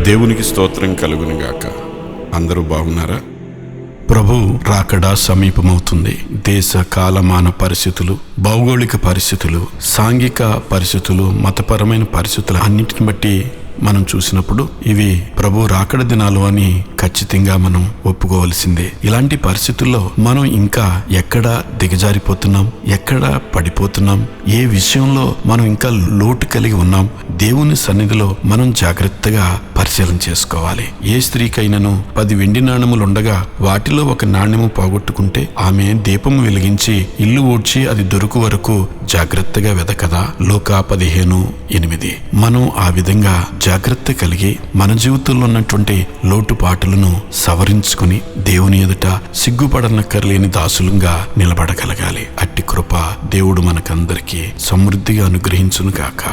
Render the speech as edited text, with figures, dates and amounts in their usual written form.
దేవునికి స్తోత్రం కలుగునుగాక. అందరూ బాగున్నారా? ప్రభు రాకడ సమీపమవుతుంది. దేశ కాలమాన పరిస్థితులు, భౌగోళిక పరిస్థితులు, సాంఘిక పరిస్థితులు, మతపరమైన పరిస్థితులు అన్నింటిని బట్టి మనం చూసినప్పుడు ఇవి ప్రభు రాకడ దినాలు అని ఖచ్చితంగా మనం ఒప్పుకోవలసిందే. ఇలాంటి పరిస్థితుల్లో మనం ఇంకా ఎక్కడ దిగజారిపోతున్నాం, ఎక్కడ పడిపోతున్నాం, ఏ విషయంలో మనం ఇంకా లోటు కలిగి ఉన్నాం, దేవుని సన్నిధిలో మనం జాగ్రత్తగా పరిశీలన చేసుకోవాలి. ఏ స్త్రీకైనను 10 వెండి నాణెములు ఉండగా వాటిలో ఒక నాణ్యము పోగొట్టుకుంటే ఆమె దీపము వెలిగించి ఇల్లు ఊడ్చి అది దొరుకు వరకు జాగ్రత్తగా వెదకదా? లూకా 15:8. మనం ఆ విధంగా జాగ్రత్త కలిగి మన జీవితంలో ఉన్నటువంటి లోటుపాటులను సవరించుకుని దేవుని ఎదుట సిగ్గుపడనక్కర్లేని దాసులంగా నిలబడగలగాలి. అట్టి కృప దేవుడు మనకందరికీ సమృద్ధిగా అనుగ్రహించును గాక.